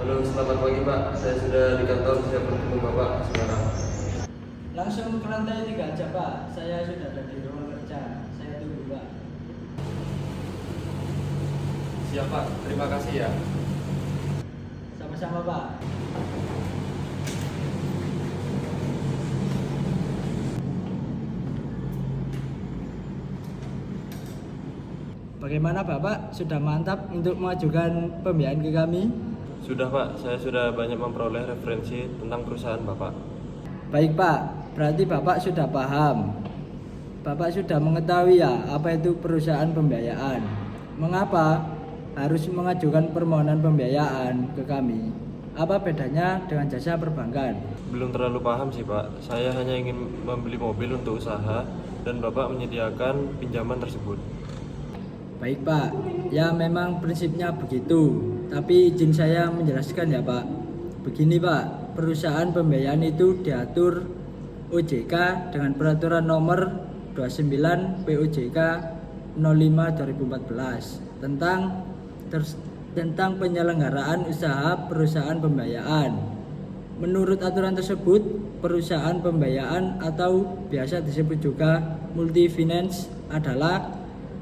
Halo, selamat pagi Pak. Saya sudah di kantor, siap bertemu Bapak sekarang. Langsung ke lantai 3 aja Pak, saya sudah ada di ruang kerja. Saya tunggu Pak. Siap Pak, terima kasih ya. Sama-sama Pak. Bagaimana Bapak, sudah mantap untuk mengajukan pembiayaan ke kami? Sudah Pak, saya sudah banyak memperoleh referensi tentang perusahaan Bapak. Baik Pak, berarti Bapak sudah paham. Bapak sudah mengetahui ya apa itu perusahaan pembiayaan. Mengapa harus mengajukan permohonan pembiayaan ke kami? Apa bedanya dengan jasa perbankan? Belum terlalu paham sih Pak, saya hanya ingin membeli mobil untuk usaha dan Bapak menyediakan pinjaman tersebut. Baik Pak, ya memang prinsipnya begitu. Tapi izin saya menjelaskan ya Pak. Begini Pak, perusahaan pembiayaan itu diatur OJK dengan peraturan nomor 29 POJK 05/2014 tentang penyelenggaraan usaha perusahaan pembiayaan. Menurut aturan tersebut, perusahaan pembiayaan atau biasa disebut juga multi-finance adalah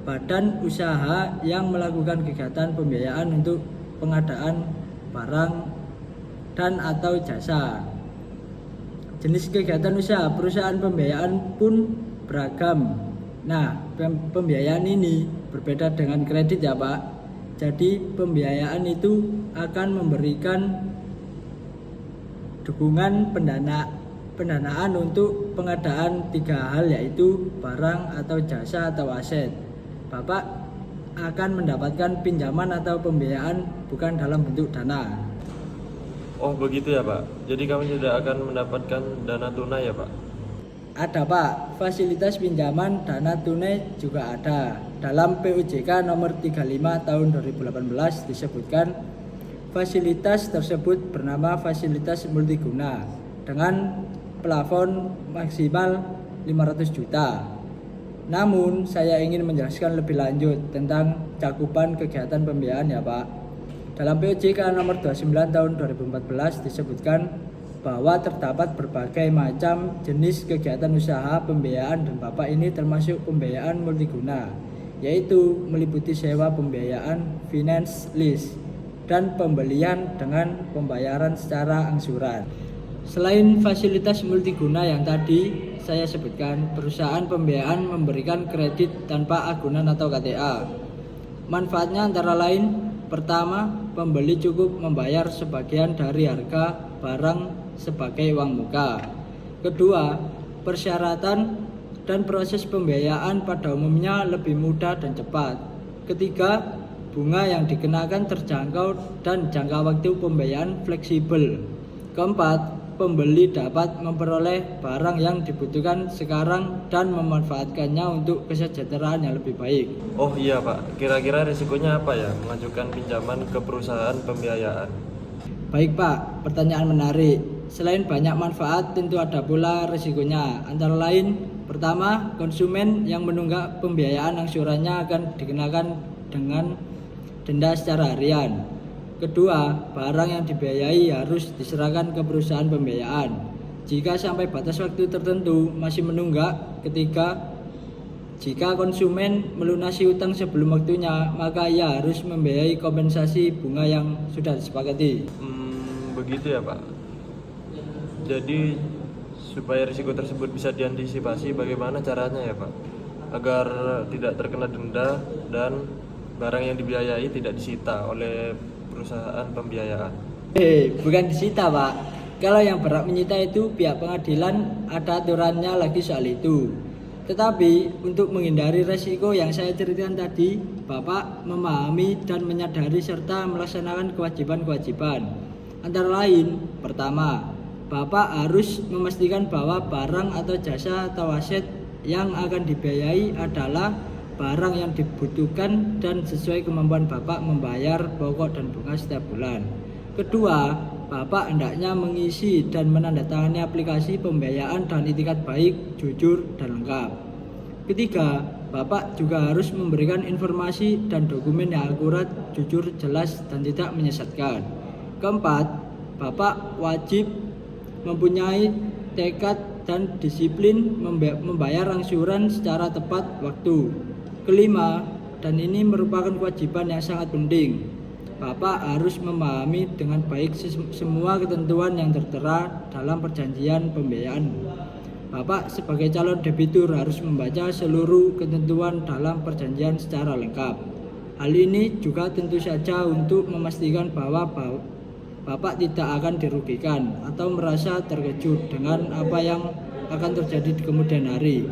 badan usaha yang melakukan kegiatan pembiayaan untuk pengadaan barang dan atau jasa. Jenis kegiatan usaha perusahaan pembiayaan pun beragam. Nah, pembiayaan ini berbeda dengan kredit ya Pak. Jadi pembiayaan itu akan memberikan dukungan pendanaan untuk pengadaan 3 hal, yaitu barang atau jasa atau aset. Bapak akan mendapatkan pinjaman atau pembiayaan bukan dalam bentuk dana. Oh begitu ya Pak, jadi kami tidak akan mendapatkan dana tunai ya Pak? Ada Pak, fasilitas pinjaman dana tunai juga ada. Dalam POJK nomor 35 tahun 2018 disebutkan fasilitas tersebut bernama fasilitas multiguna dengan plafon maksimal 500 juta. Namun saya ingin menjelaskan lebih lanjut tentang cakupan kegiatan pembiayaan ya Pak. Dalam POJK nomor 29 tahun 2014 disebutkan bahwa terdapat berbagai macam jenis kegiatan usaha pembiayaan dan Bapak ini termasuk pembiayaan multiguna, yaitu meliputi sewa pembiayaan, finance lease, dan pembelian dengan pembayaran secara angsuran. Selain fasilitas multiguna yang tadi saya sebutkan, perusahaan pembiayaan memberikan kredit tanpa agunan atau KTA. Manfaatnya antara lain, pertama, pembeli cukup membayar sebagian dari harga barang sebagai uang muka. Kedua, persyaratan dan proses pembiayaan pada umumnya lebih mudah dan cepat. Ketiga, bunga yang dikenakan terjangkau dan jangka waktu pembiayaan fleksibel. Keempat, pembeli dapat memperoleh barang yang dibutuhkan sekarang dan memanfaatkannya untuk kesejahteraan yang lebih baik. Oh iya Pak, kira-kira risikonya apa ya mengajukan pinjaman ke perusahaan pembiayaan? Baik Pak, pertanyaan menarik. Selain banyak manfaat, tentu ada pula risikonya. Antara lain, pertama, konsumen yang menunggak pembiayaan angsurannya akan dikenakan dengan denda secara harian. Kedua, barang yang dibiayai harus diserahkan ke perusahaan pembiayaan. Jika sampai batas waktu tertentu masih menunggak. Ketiga, jika konsumen melunasi utang sebelum waktunya, maka ia harus membiayai kompensasi bunga yang sudah disepakati. Begitu ya Pak. Jadi supaya risiko tersebut bisa diantisipasi, bagaimana caranya ya Pak? Agar tidak terkena denda dan barang yang dibiayai tidak disita oleh perusahaan pembiayaan. Bukan disita Pak. Kalau yang berhak menyita itu pihak pengadilan, ada aturannya lagi soal itu. Tetapi untuk menghindari resiko yang saya ceritakan tadi, Bapak memahami dan menyadari serta melaksanakan kewajiban-kewajiban. Antara lain, pertama, Bapak harus memastikan bahwa barang atau jasa atau aset yang akan dibiayai adalah barang yang dibutuhkan dan sesuai kemampuan Bapak membayar pokok dan bunga setiap bulan. Kedua, Bapak hendaknya mengisi dan menandatangani aplikasi pembiayaan dan itikat baik, jujur, dan lengkap. Ketiga, Bapak juga harus memberikan informasi dan dokumen yang akurat, jujur, jelas, dan tidak menyesatkan. Keempat, Bapak wajib mempunyai tekad dan disiplin membayar angsuran secara tepat waktu. Kelima, dan ini merupakan kewajiban yang sangat penting, Bapak harus memahami dengan baik semua ketentuan yang tertera dalam perjanjian pembiayaan. Bapak sebagai calon debitur harus membaca seluruh ketentuan dalam perjanjian secara lengkap. Hal ini juga tentu saja untuk memastikan bahwa Bapak tidak akan dirugikan atau merasa terkejut dengan apa yang akan terjadi di kemudian hari.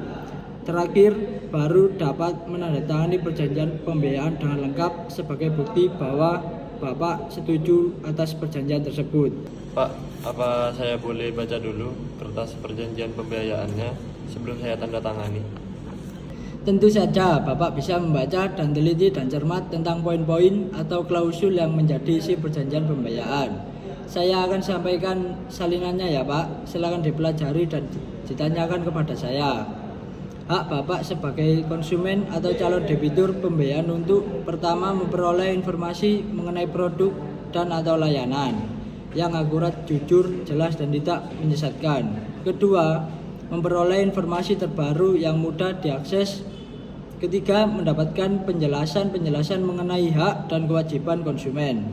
Terakhir, baru dapat menandatangani perjanjian pembiayaan dengan lengkap sebagai bukti bahwa Bapak setuju atas perjanjian tersebut. Pak, apa saya boleh baca dulu kertas perjanjian pembiayaannya sebelum saya tanda tangani? Tentu saja Bapak bisa membaca dan teliti dan cermat tentang poin-poin atau klausul yang menjadi isi perjanjian pembiayaan. Saya akan sampaikan salinannya ya Pak, silakan dipelajari dan ditanyakan kepada saya. Hak Bapak sebagai konsumen atau calon debitur pembiayaan untuk pertama memperoleh informasi mengenai produk dan atau layanan yang akurat, jujur, jelas dan tidak menyesatkan. Kedua, memperoleh informasi terbaru yang mudah diakses. Ketiga, mendapatkan penjelasan mengenai hak dan kewajiban konsumen.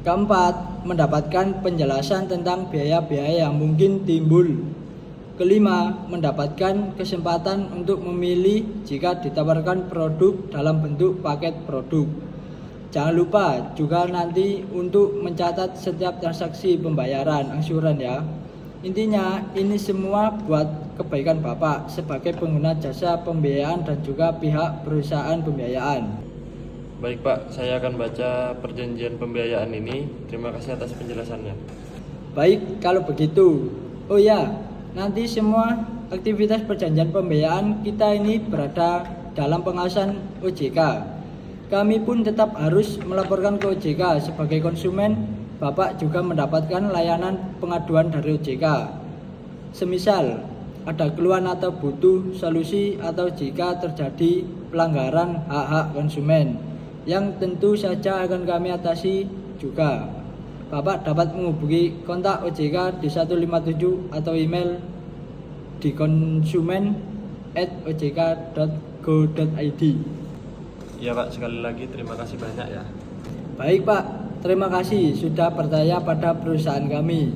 Keempat, mendapatkan penjelasan tentang biaya-biaya yang mungkin timbul. Kelima, mendapatkan kesempatan untuk memilih jika ditawarkan produk dalam bentuk paket produk. Jangan lupa juga nanti untuk mencatat setiap transaksi pembayaran angsuran ya. Intinya ini semua buat kebaikan Bapak sebagai pengguna jasa pembiayaan dan juga pihak perusahaan pembiayaan. Baik Pak, saya akan baca perjanjian pembiayaan ini. Terima kasih atas penjelasannya. Baik, kalau begitu. Oh ya, nanti semua aktivitas perjanjian pembiayaan kita ini berada dalam pengawasan OJK. Kami pun tetap harus melaporkan ke OJK sebagai konsumen. Bapak juga mendapatkan layanan pengaduan dari OJK. Semisal ada keluhan atau butuh solusi atau jika terjadi pelanggaran hak-hak konsumen yang tentu saja akan kami atasi juga. Bapak dapat menghubungi kontak OJK di 157 atau email di konsumen@ojk.go.id. Ya Pak, sekali lagi terima kasih banyak ya. Baik Pak, terima kasih sudah percaya pada perusahaan kami.